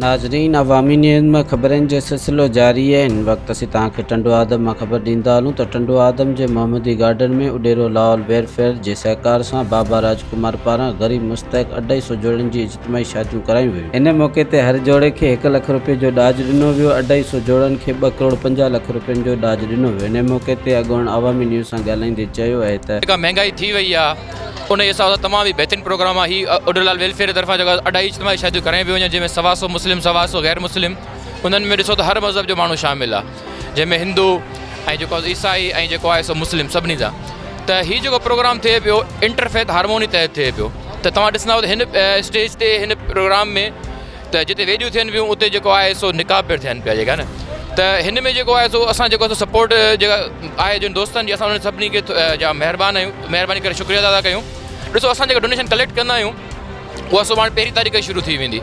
नाज़रीन, अवामी न्यूज़ में ख़बरनि जो सिलसिलो जारी है। इन वक्त असीं तव्हांखे टंडो आदम में ख़बर ॾींदा हलूं त टंडो आदम जे मोहम्मदी गार्डन में उडेरो लाहौर वेलफेयर जे सहकार सां बाबा राजकुमार पारां ग़रीब मुस्तहिक 250 जोड़नि जी इज्तिमाही शादियूं करायूं वेयूं। इन मौक़े ते हर जोड़े खे 1 लख रुपए जो ॾाज ॾिनो वियो। 250 जोड़नि खे 2 करोड़ 50 लख रुपयनि जो ॾाज ॾिनो वियो। इन मौक़े ते अॻूण अवामी न्यूज़ सां ॻाल्हाईंदे चयो आहे त जेका महांगाई थी वई आहे उन हिसाब सां तमामु ई बहितरीनु प्रोग्राम आहे। ही उडेलाल वेलफेयर जी तरफ़ां जेका 2.5 इज्तिमाही शादियूं करायूं पियूं वञनि, जंहिंमें 125 मुस्लिम 125 गैर मुस्लिम। उन्हनि में ॾिसो त हर मज़हब जो माण्हू शामिल आहे, जंहिंमें हिंदू ऐं जेको ईसाई ऐं जेको आहे सो मुस्लिम सभिनी जा। त हीउ जेको प्रोग्राम थिए पियो इंटरफेथ हारमोनी तहत थिए पियो। त तव्हां ॾिसंदव त हिन स्टेज ते हिन प्रोग्राम में त जिते वेडियूं थियनि पियूं उते जेको आहे सो निकाह पिया थियनि पिया जेका न। त हिन में जेको आहे सो असां जेको आहे सपोर्ट जेका आहे जिन दोस्तनि जी, असां उन्हनि सभिनी खे जा महिरबानी करे शुक्रिया अदा कयूं। ॾिसो, असां जेका डोनेशन कलेक्ट कंदा आहियूं उहा सुभाणे 1 तारीख़ शुरू थी वेंदी।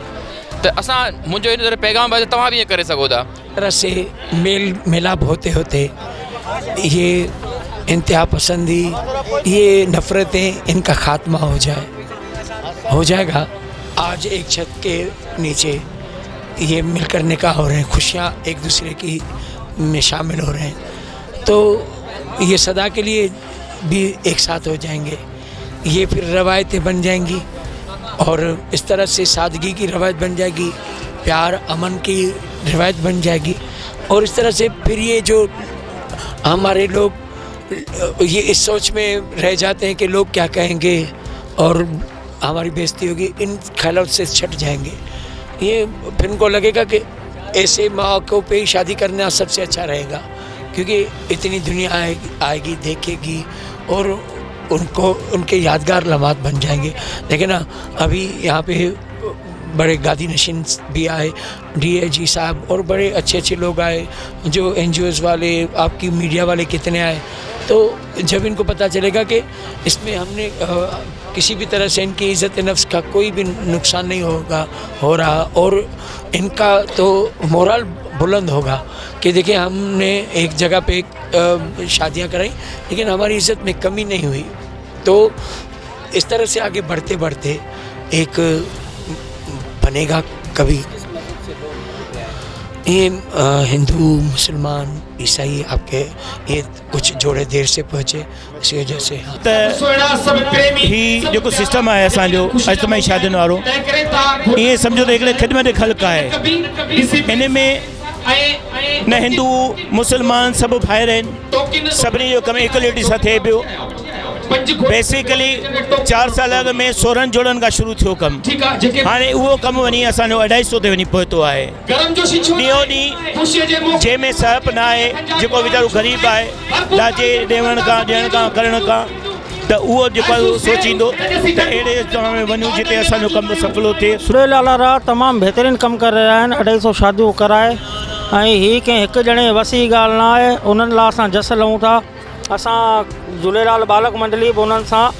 त असां मुंहिंजो इन तरह पैगाम आहे त तव्हां बि ईअं करे सघो था। तरह से मेल मिलाप होते होते ये इंतहा पसंदी, ये नफ़रतें, इनका खात्मा हो जाएगा। आज एक छत के नीचे ये मिलकर निकाह हो रहे हैं, खुशियाँ एक दूसरे की में शामिल हो रहे हैं, तो ये सदा के लिए भी एक साथ हो जाएंगे। ये फिर रवायतें बन जाएंगी और इस तरह से सादगी की रवायत बन जाएगी, प्यार अमन की रवायत बन जाएगी। और इस तरह से फिर ये जो हमारे लोग ये इस सोच में रह जाते हैं कि लोग क्या कहेंगे और हमारी बेइज्जती होगी, इन ख्यालों से छट जाएंगे। ये फिर उनको लगेगा कि ऐसे मौक़ों पे ही शादी करना सबसे अच्छा रहेगा, क्योंकि इतनी दुनिया आएगी देखेगी और उनको उनके यादगार लम्हात बन जाएंगे। लेकिन ना अभी यहाँ पे बड़े गादी नशीन भी आए, DIG साहब, और बड़े अच्छे लोग आए, जो NGOs वाले, आपकी मीडिया वाले कितने आए। तो जब इनको पता चलेगा कि इसमें हमने किसी भी तरह से इनकी इज़्ज़त नफ्स का कोई भी नुकसान नहीं हो रहा, और इनका तो मोरल बुलंद होगा कि देखिए हमने एक जगह पे शादियां कराई लेकिन हमारी इज़्ज़त में कमी नहीं हुई। तो इस तरह से आगे बढ़ते बढ़ते एक बनेगा कभी ये हिंदू मुसलमान ईसाई आपके ये कुछ जोड़े देर से पहुँचे, इसी वजह से ही जो सिस्टम है असांजो इज्तिमाही शादियुनि वारो, ये समझो तो हिकिड़े ख़िदमत ख़ल्क़ आहे। हिन में न हिंदू मुसलमान सब भाइर आहिनि, सभिनी जो कमु इक्वलिटी सां थिए पियो। बेसिकली 4 साल अॻु में 16 जोड़नि खां शुरू थियो कमु, हाणे उहो कमु वञी असांजो 250 ते वञी पहुतो आहे। ॾींहों ॾींहुं जंहिंमें सहप न आहे, जेको वीचारो ग़रीब आहे, लाजे ॾियण खां करण खां, त उहो जेको सोचींदो त अहिड़े जॻह में वञूं जिते असांजो कमु सफलो थिए। उडेलाल वारा तमामु बहितरीनु कमु करे रहिया आहिनि, 250 शादियूं कराए, ऐं हीअ कंहिं हिकु ॼणे वसी ॻाल्हि न आहे। उन्हनि लाइ असां जस लहूं था। असां झूलेलाल बालक मंडली बि उन्हनि सां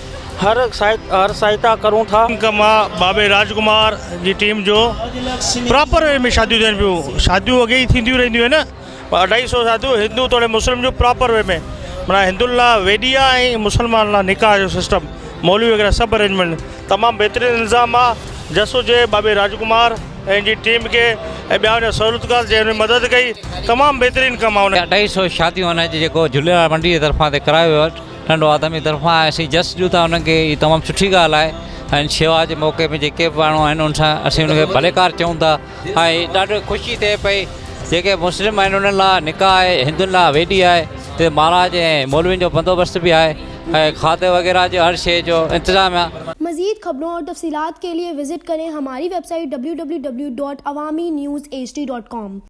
हर सहायता करूं था। मां बाबे राजकुमार जी टीम जो प्रॉपर वे में शादियूं थियनि पियूं। शादियूं अॻे ई थींदियूं रहंदियूं आहिनि, 250 शादियूं हिंदू तोड़े मुस्लिम जो प्रॉपर वे में, माना हिंदुनि लाइ वेडिया ऐं मुसलमान लाइ निकाह जो सिस्टम, मौलवी वग़ैरह सभु अरेंजमेंट तमामु बहितरीनु इंतज़ाम आहे। जस हुजे बाबे राजकुमार ऐं जी टीम खे ऐं ॿिया हुन सहूलियतकार जंहिं मदद कई, तमामु बहितरीनु कमु आहे। 250 शादियूं हुन जेको झूलेलाल मंडी जी तरफ़ां ते करायो वियो टंडो आदम जी तरफ़ां, असीं जस्ट ॾियूं था हुनखे। हीअ तमामु सुठी ॻाल्हि आहे। ऐं शेवा जे मौक़े में जेके बि माण्हू आहिनि उन सां असीं हुनखे भलेकार चऊं था। ऐं ॾाढो ख़ुशी थिए पई, जेके मुस्लिम आहिनि उन्हनि लाइ निकाह आहे, हिंदुनि लाइ वेडी आहे, त महाराज ऐं मौलवियुनि जो बंदोबस्त बि आहे, ऐं खाते वग़ैरह जो हर शइ जो इंतज़ाम आहे। मज़ीद खबरों और तफसीलात के लिए विजिट करें हमारी वेबसाइट www.awamiNewsHD.com।